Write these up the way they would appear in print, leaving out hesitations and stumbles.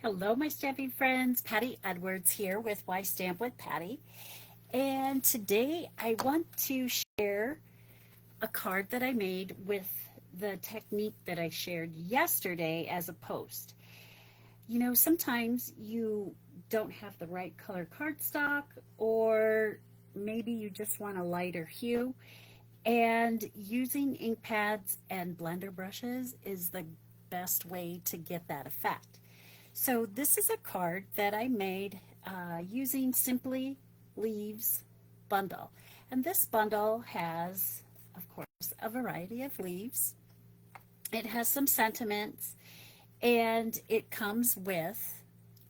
Hello, my stamping friends. Patty Edwards here with Why Stamp with Patty. And today I want to share a card that I made with the technique that I shared yesterday as a post. Sometimes you don't have the right color cardstock, or maybe you just want a lighter hue. And using ink pads and blender brushes is the best way to get that effect. So this is a card that I made using Simply Leaves bundle. And this bundle has, of course, a variety of leaves. It has some sentiments, and it comes with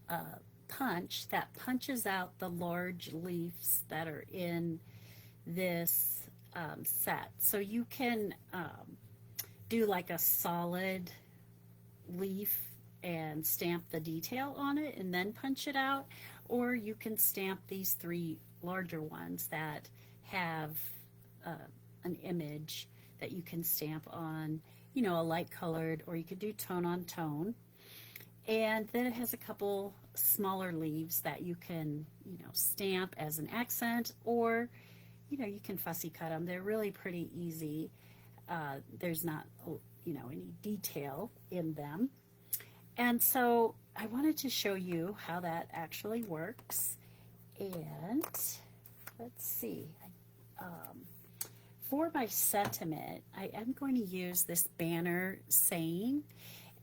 a punch that punches out the large leaves that are in this set. So you can do like a solid leaf and stamp the detail on it and then punch it out, or you can stamp these three larger ones that have uh, an image that you can stamp on, a light colored, or you could do tone on tone. And then it has a couple smaller leaves that you can, stamp as an accent, or, you can fussy cut them. They're really pretty easy. There's not, any detail in them. And so I wanted to show you how that actually works. And let's see. For my sentiment, I am going to use this banner saying,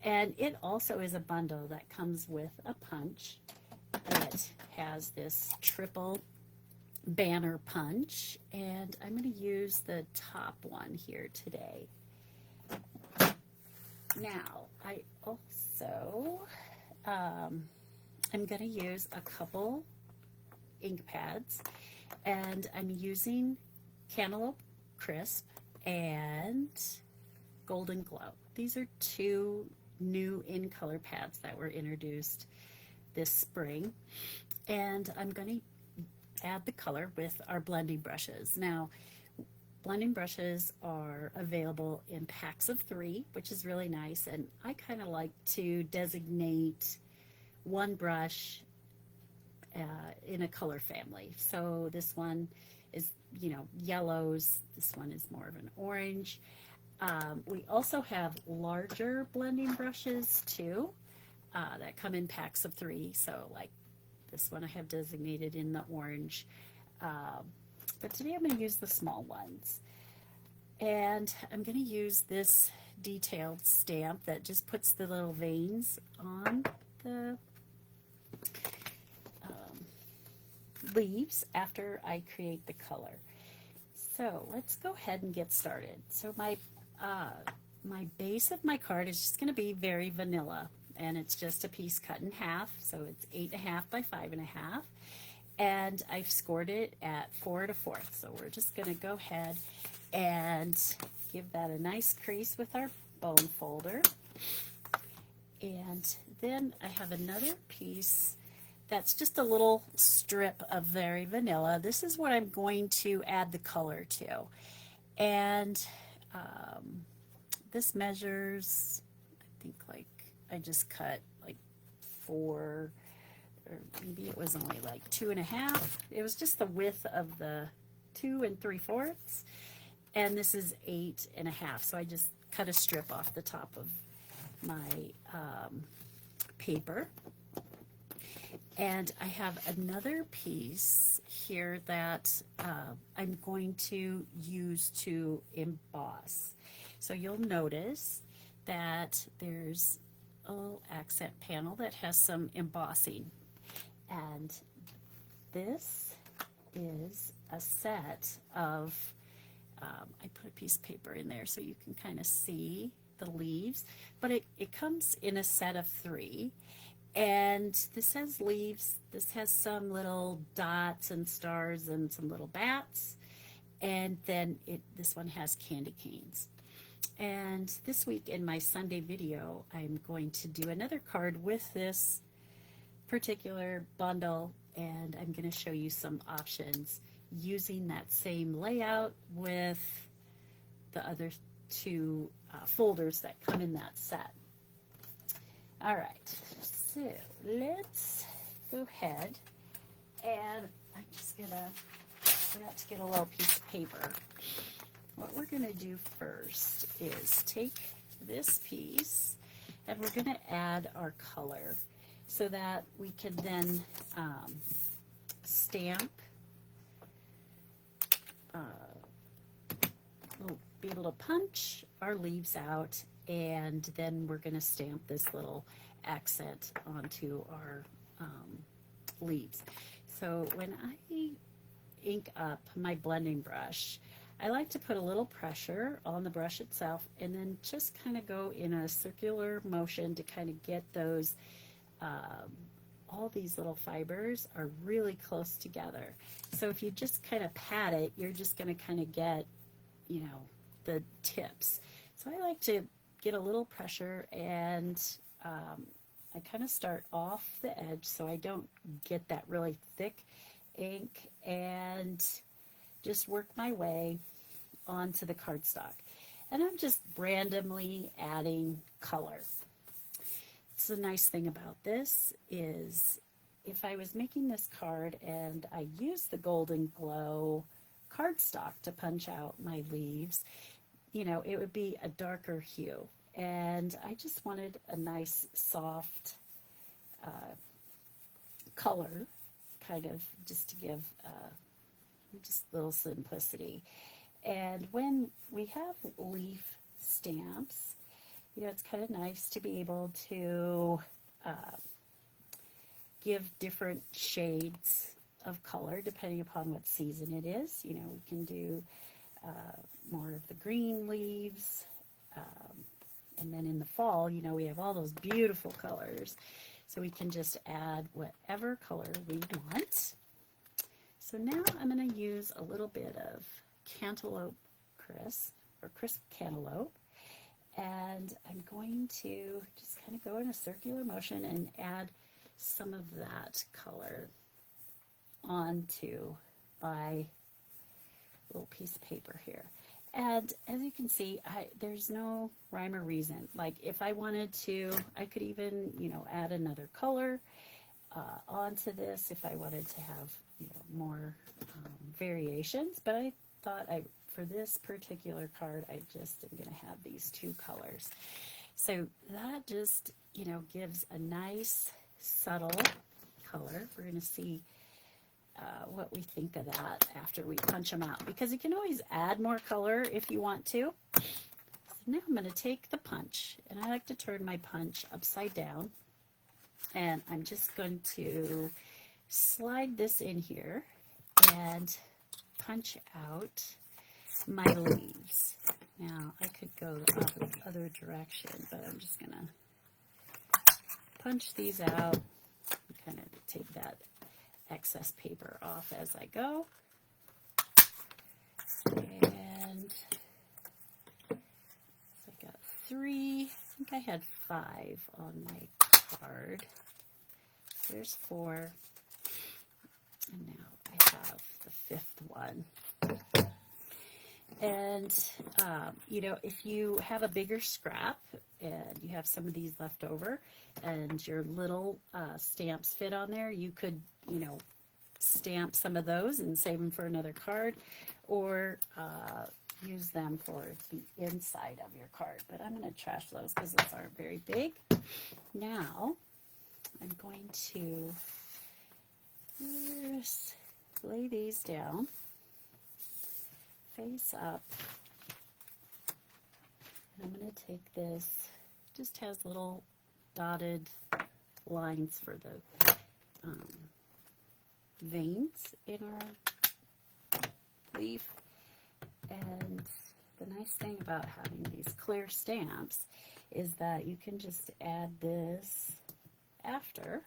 and it also is a bundle that comes with a punch. It has this triple banner punch, and I'm going to use the top one here today. Now, I also I'm going to use a couple ink pads, and I'm using Cantaloupe Crisp and Golden Glow. These are two new in color pads that were introduced this spring, and I'm going to add the color with our blending brushes. Now, blending brushes are available in packs of 3, which is really nice, and I kind of like to designate one brush in a color family. So this one is, yellows. This one is more of an orange. We also have larger blending brushes too that come in packs of 3. So like this one I have designated in the orange. But today I'm going to use the small ones. And I'm going to use this detailed stamp that just puts the little veins on the leaves after I create the color. So let's go ahead and get started. So my base of my card is just going to be very vanilla, and it's just a piece cut in half. So it's 8.5 by 5.5. And I've scored it at 4 1/4. So we're just going to go ahead and give that a nice crease with our bone folder. And then I have another piece that's just a little strip of very vanilla. This is what I'm going to add the color to. And this measures, I think like I just cut like 4, or maybe it was only like 2.5. It was just the width of the 2 3/4, and this is 8.5. So I just cut a strip off the top of my paper. And I have another piece here that I'm going to use to emboss. So you'll notice that there's a little accent panel that has some embossing. And this is a set of, I put a piece of paper in there so you can kind of see the leaves, but it comes in a set of 3. And this has leaves, this has some little dots and stars and some little bats, and then this one has candy canes. And this week in my Sunday video, I'm going to do another card with this particular bundle, and I'm going to show you some options using that same layout with the other 2 folders that come in that set. All right, So let's go ahead and I'm just gonna, forgot to get a little piece of paper. What we're gonna do first is take this piece and we're gonna add our color so that we can then stamp, we'll be able to punch our leaves out, and then we're gonna stamp this little accent onto our leaves. So when I ink up my blending brush, I like to put a little pressure on the brush itself and then just kind of go in a circular motion to kind of get those, all these little fibers are really close together. So if you just kind of pat it, you're just going to kind of get, you know, the tips. So I like to get a little pressure, and I kind of start off the edge so I don't get that really thick ink, and just work my way onto the cardstock. And I'm just randomly adding color. So the nice thing about this is if I was making this card and I used the Golden Glow cardstock to punch out my leaves, you know, it would be a darker hue. And I just wanted a nice soft color, kind of just to give just a little simplicity. And when we have leaf stamps, you know, it's kind of nice to be able to give different shades of color depending upon what season it is. You know, we can do more of the green leaves, and then in the fall, you know, we have all those beautiful colors, so we can just add whatever color we want. So now I'm going to use a little bit of cantaloupe crisp, or crisp cantaloupe, and I'm going to just kind of go in a circular motion and add some of that color onto my little piece of paper here. And as you can see, there's no rhyme or reason. Like if I wanted to, I could even, you know, add another color onto this if I wanted to have, you know, more variations. But I thought for this particular card, I just am going to have these two colors. So that just, you know, gives a nice subtle color. We're going to see what we think of that after we punch them out, because you can always add more color if you want to. So now I'm going to take the punch, and I like to turn my punch upside down, and I'm just going to slide this in here and punch out my leaves. Now I could go the other direction, but I'm just going to punch these out and kind of take that excess paper off as I go. And so I got 3, I think I had 5 on my card. There's 4, and now I have the 5th one. And, you know, if you have a bigger scrap and you have some of these left over and your little stamps fit on there, you could, you know, stamp some of those and save them for another card, or use them for the inside of your card. But I'm going to trash those because those aren't very big. Now, I'm going to just lay these down face up, and I'm going to take this, just has little dotted lines for the veins in our leaf. And the nice thing about having these clear stamps is that you can just add this after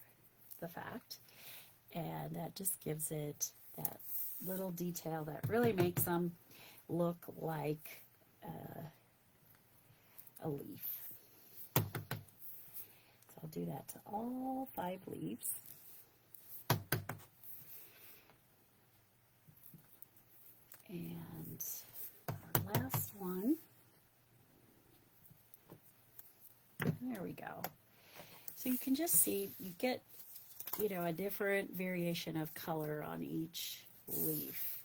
the fact, and that just gives it that little detail that really makes them look like a leaf. So I'll do that to all 5 leaves. And our last one, there we go. So you can just see, you get, you know, a different variation of color on each leaf.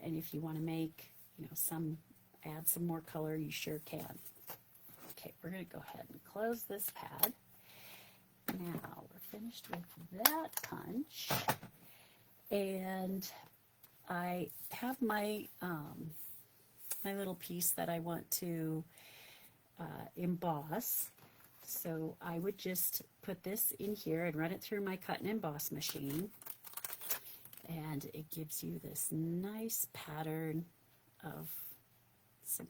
And if you want to make, you know, add some more color, you sure can. Okay, we're going to go ahead and close this pad. Now we're finished with that punch. And I have my, my little piece that I want to emboss. So I would just put this in here and run it through my cut and emboss machine. And it gives you this nice pattern of some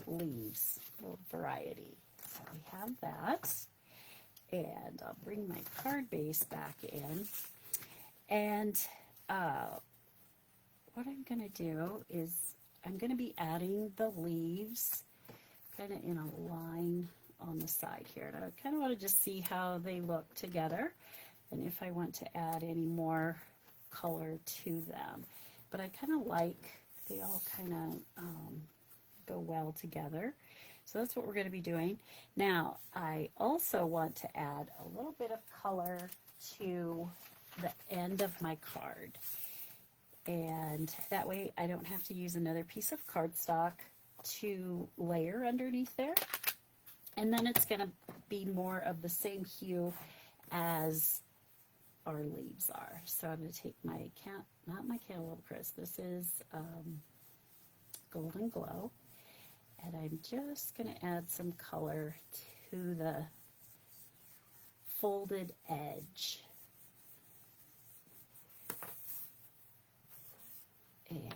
leaves, a little variety. So we have that. And I'll bring my card base back in. And what I'm going to do is I'm going to be adding the leaves kind of in a line on the side here. And I kind of want to just see how they look together and if I want to add any more color to them. But I kind of like, they all kind of go well together. So that's what we're going to be doing. Now, I also want to add a little bit of color to the end of my card. And that way I don't have to use another piece of cardstock to layer underneath there. And then it's going to be more of the same hue as our leaves are. So I'm going to take my, not my Cantaloupe Crisp, this is Golden Glow. And I'm just going to add some color to the folded edge. And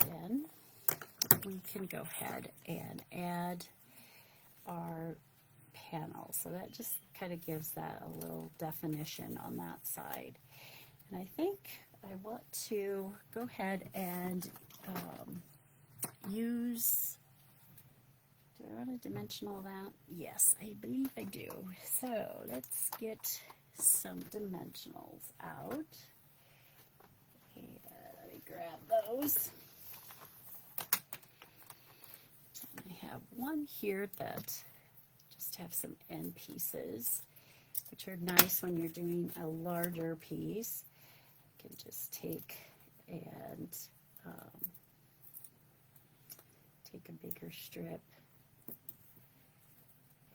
then we can go ahead and add our panel. So that just kind of gives that a little definition on that side. And I think I want to go ahead and use, do I want to dimensional that? Yes, I believe I do. So let's get some dimensionals out. And let me grab those. And I have one here that just have some end pieces, which are nice when you're doing a larger piece. You can just take and take a bigger strip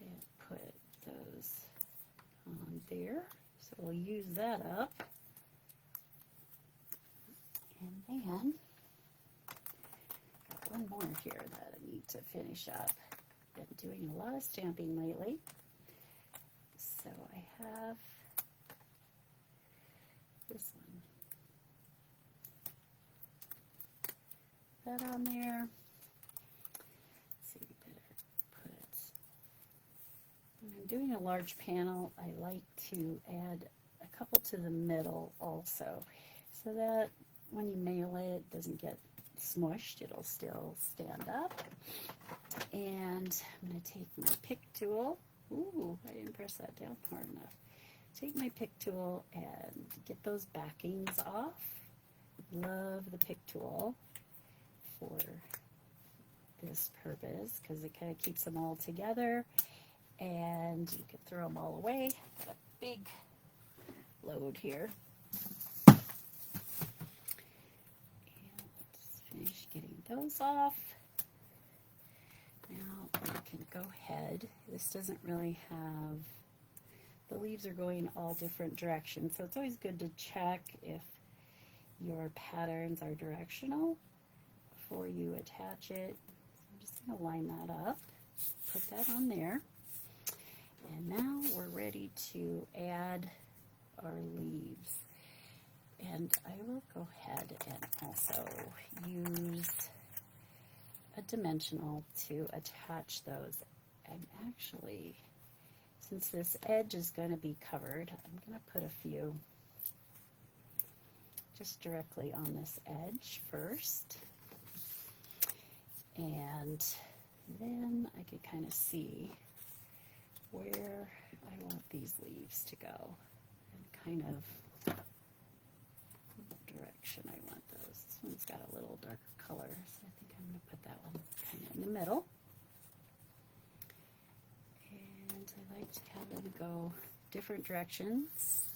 and put those on there. So we'll use that up. And then, got one more here that I need to finish up. Been doing a lot of stamping lately. So I have this one. That on there. When I'm doing a large panel, I like to add a couple to the middle also, so that when you mail it, it doesn't get smushed, it'll still stand up. And I'm going to take my pick tool. Ooh, I didn't press that down hard enough. Take my pick tool and get those backings off. Love the pick tool for this purpose because it kind of keeps them all together. And you can throw them all away. Got a big load here. And let's finish getting those off. Now we can go ahead. This doesn't really have, the leaves are going all different directions, so it's always good to check if your patterns are directional before you attach it. So I'm just going to line that up, put that on there. And now we're ready to add our leaves. And I will go ahead and also use a dimensional to attach those. And actually, since this edge is going to be covered, I'm going to put a few just directly on this edge first. And then I could kind of see where I want these leaves to go and kind of what direction I want those. This one's got a little darker color, so I think I'm going to put that one kind of in the middle. like to have them go different directions.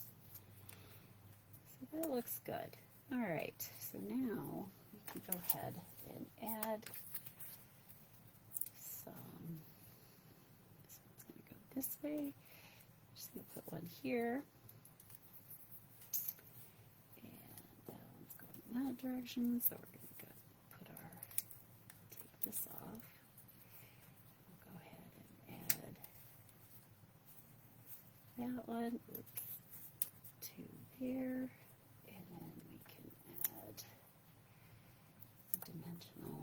So that looks good. All right, so now we can go ahead and add some. This one's going to go this way. Just going to put one here. And that one's going in that direction, so we're going to put our, take this off. We'll go ahead and add that one, to there, and then we can add a dimensional.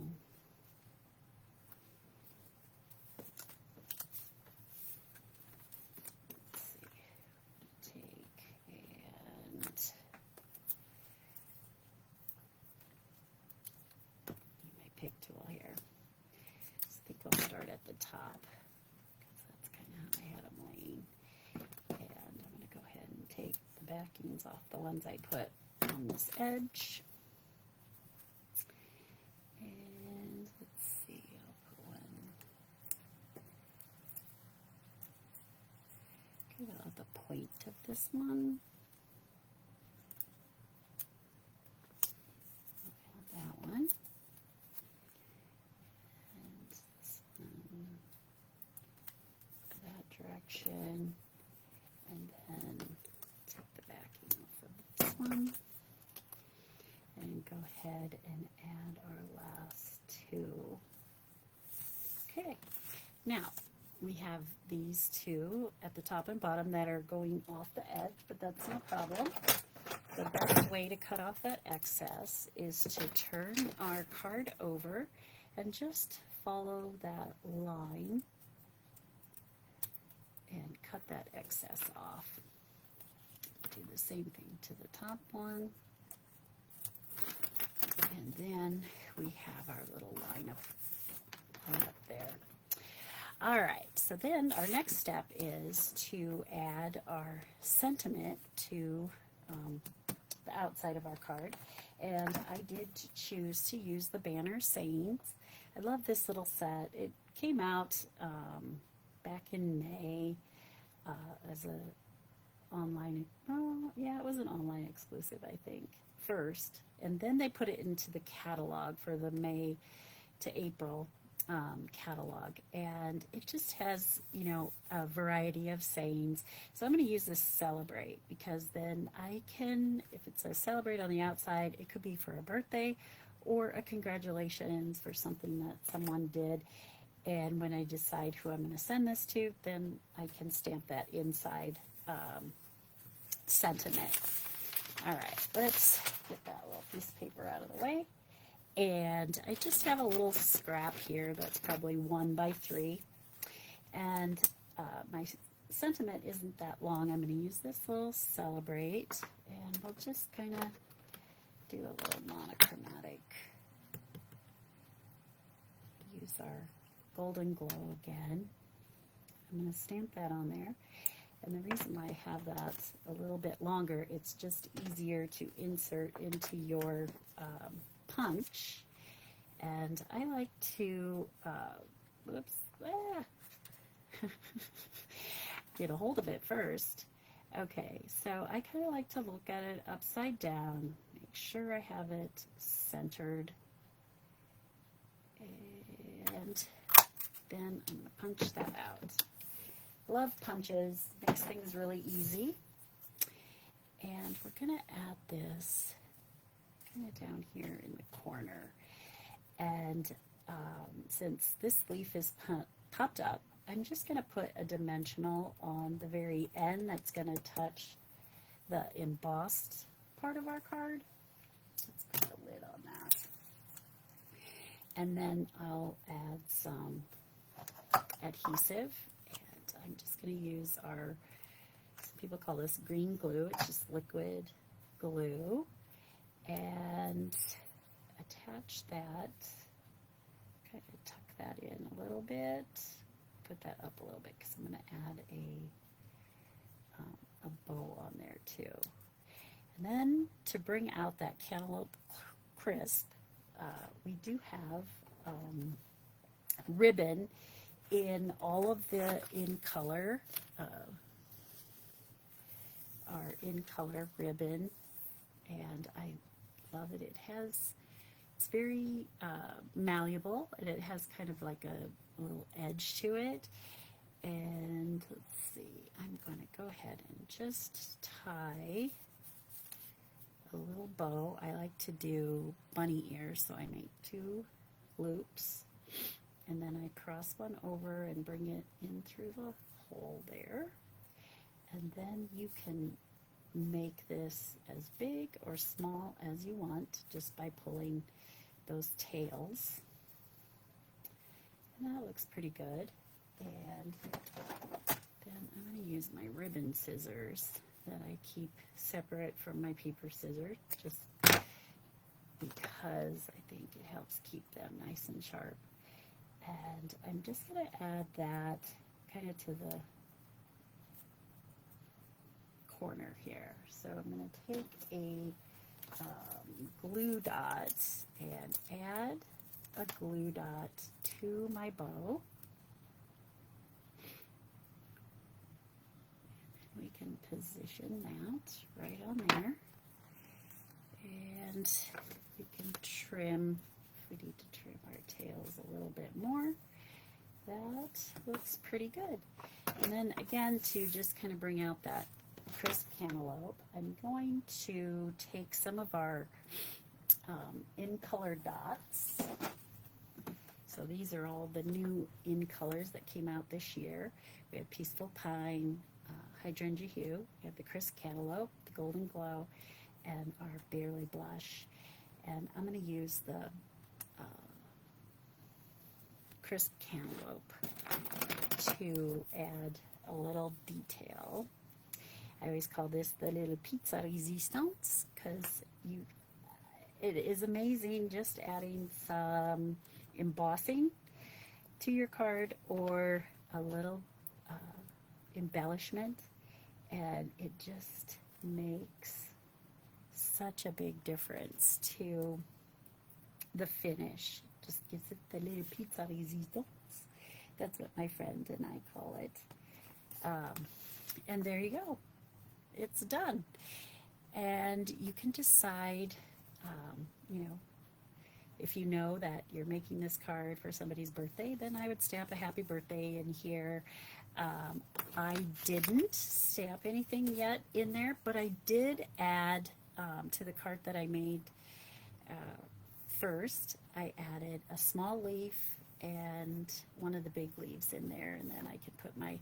Let's see, take and my pick tool here. I think I'll start at the top because that's kind of how I had them laying. And I'm going to go ahead and take the backings off the ones I put on this edge. And let's see, I'll put one kind of at the point of this one. I'll add that one. And this one, that direction. And then take the backing off of this one. And go ahead and add our last two. Okay, now we have these two at the top and bottom that are going off the edge, but that's no problem. The best way to cut off that excess is to turn our card over and just follow that line and cut that excess off. Do the same thing to the top one. And then we have our little line up there. All right, so then our next step is to add our sentiment to the outside of our card. And I did choose to use the Banner Sayings. I love this little set. It came out back in May as a online, oh yeah, it was an online exclusive, I think, first. And then they put it into the catalog for the May to April catalog. And it just has, you know, a variety of sayings. So I'm going to use this Celebrate because then I can, if it says Celebrate on the outside, it could be for a birthday or a congratulations for something that someone did. And when I decide who I'm going to send this to, then I can stamp that inside sentiment. All right, let's get that little piece of paper out of the way. And I just have a little scrap here that's probably 1 by 3. And my sentiment isn't that long. I'm going to use this little Celebrate. And we'll just kind of do a little monochromatic. Use our Golden Glow again. I'm going to stamp that on there. And the reason why I have that a little bit longer, it's just easier to insert into your punch. And I like to, get a hold of it first. Okay, so I kind of like to look at it upside down, make sure I have it centered. And then I'm going to punch that out. Love punches, makes things really easy. And we're going to add this kind of down here in the corner. And since this leaf is popped up, I'm just going to put a dimensional on the very end that's going to touch the embossed part of our card. Let's put the lid on that. And then I'll add some adhesive. And I'm just going to use our, some people call this green glue. It's just liquid glue. And attach that. Kind of tuck that in a little bit. Put that up a little bit because I'm going to add a bow on there too. And then to bring out that cantaloupe crisp, we do have ribbon in all of the in color, our in color ribbon, and I love it. It's very malleable, and it has kind of like a little edge to it. And let's see, I'm going to go ahead and just tie a little bow. I like to do bunny ears, so I make 2 loops, and then I cross one over and bring it in through the hole there. And then you can make this as big or small as you want just by pulling those tails. And that looks pretty good. And then I'm going to use my ribbon scissors that I keep separate from my paper scissors, just because I think it helps keep them nice and sharp. And I'm just going to add that kind of to the corner here. So I'm going to take a glue dot and add a glue dot to my bow. We can position that right on there, and we can trim, if we need to trim our tails a little bit more. That looks pretty good. And then again, to just kind of bring out that crisp cantaloupe, I'm going to take some of our in color dots. So these are all the new in colors that came out this year. We have Peaceful Pine, Hydrangea Hue, we have the Crisp Cantaloupe, the Golden Glow, and our Barely Blush. And I'm going to use the Crisp Cantaloupe to add a little detail. I always call this the little pizza resistance, because it is amazing just adding some embossing to your card or a little embellishment, and it just makes such a big difference to the finish. Just gives it the little pizza resistance. That's what my friend and I call it. And there you go. It's done. And you can decide, if you know that you're making this card for somebody's birthday, then I would stamp a happy birthday in here. I didn't stamp anything yet in there, but I did add to the card that I made first. I added a small leaf and one of the big leaves in there, and then I could put my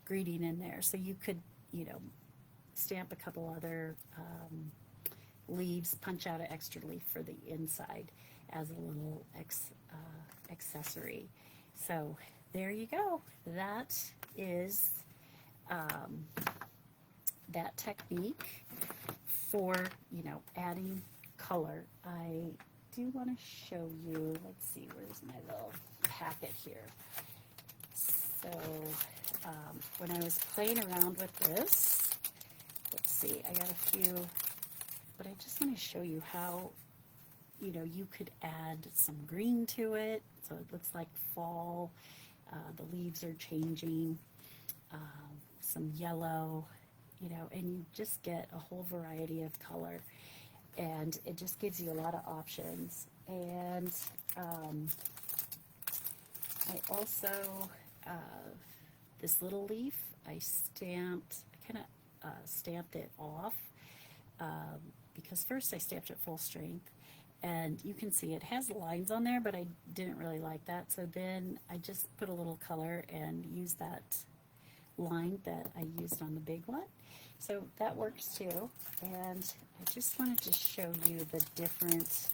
greeting in there. So you could, stamp a couple other leaves, punch out an extra leaf for the inside as a little accessory. So there you go. That is that technique for, adding color. I do want to show you, let's see, where's my little packet here. So when I was playing around with this, let's see, I got a few, but I just want to show you how, you could add some green to it, so it looks like fall. The leaves are changing, some yellow, and you just get a whole variety of color, and it just gives you a lot of options. And I also, this little leaf, I kind of stamped it off, because first I stamped it full strength, and you can see it has lines on there, but I didn't really like that, so then I just put a little color and used that line that I used on the big one. So that works too. And I just wanted to show you the difference.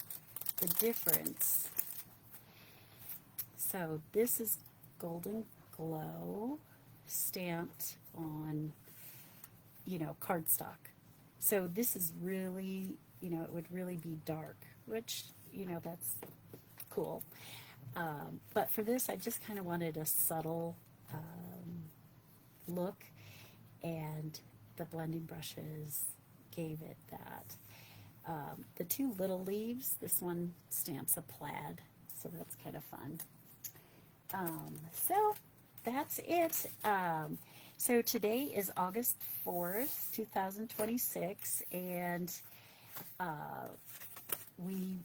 So this is Golden Glow stamped on, cardstock. So this is really, it would really be dark, which, that's cool. But for this, I just kind of wanted a subtle look, and the blending brushes gave it that. The two little leaves, this one stamps a plaid, so that's kind of fun. So that's it. So today is August 4th, 2026, and we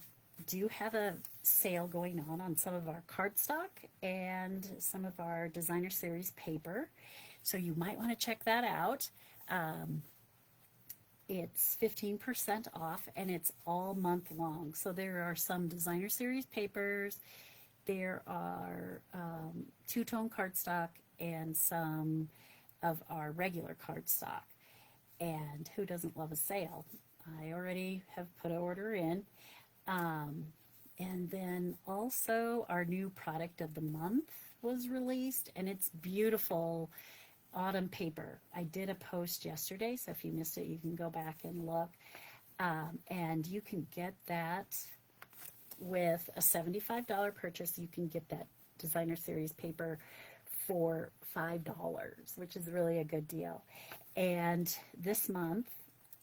do have a sale going on some of our cardstock and some of our designer series paper. So you might want to check that out. It's 15% off and it's all month long. So there are some designer series papers, there are two-tone cardstock, and some of our regular cardstock. And who doesn't love a sale? I already have put an order in. And then also our new product of the month was released, and it's beautiful autumn paper. I did a post yesterday, so if you missed it, you can go back and look. And you can get that with a $75 purchase. You can get that designer series paper for $5, which is really a good deal. And this month,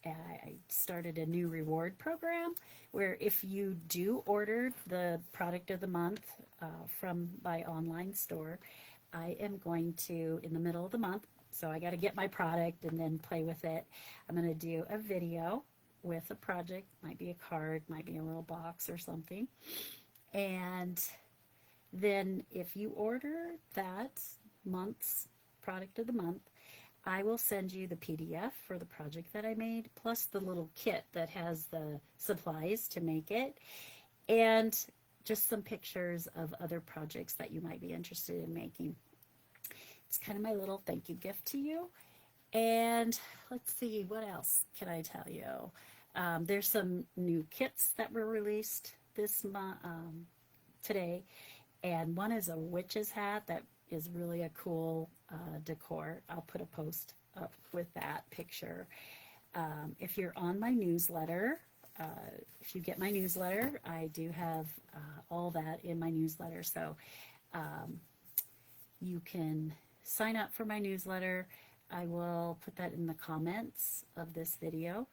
I started a new reward program where if you do order the product of the month from my online store, I am going to, in the middle of the month, so I got to get my product and then play with it. I'm going to do a video with a project, might be a card, might be a little box or something. And then if you order that month's product of the month, I will send you the PDF for the project that I made, plus the little kit that has the supplies to make it, and just some pictures of other projects that you might be interested in making. It's kind of my little thank you gift to you. And let's see, what else can I tell you? There's some new kits that were released this month, today, and one is a witch's hat that is really a cool decor. I'll put a post up with that picture. If you're on my newsletter, if you get my newsletter, I do have all that in my newsletter. So you can sign up for my newsletter. I will put that in the comments of this video,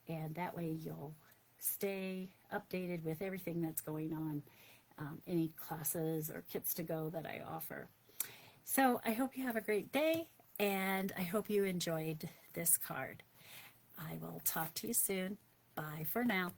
and that way you'll stay updated with everything that's going on, any classes or kits to go that I offer. So I hope you have a great day, and I hope you enjoyed this card. I will talk to you soon. Bye for now.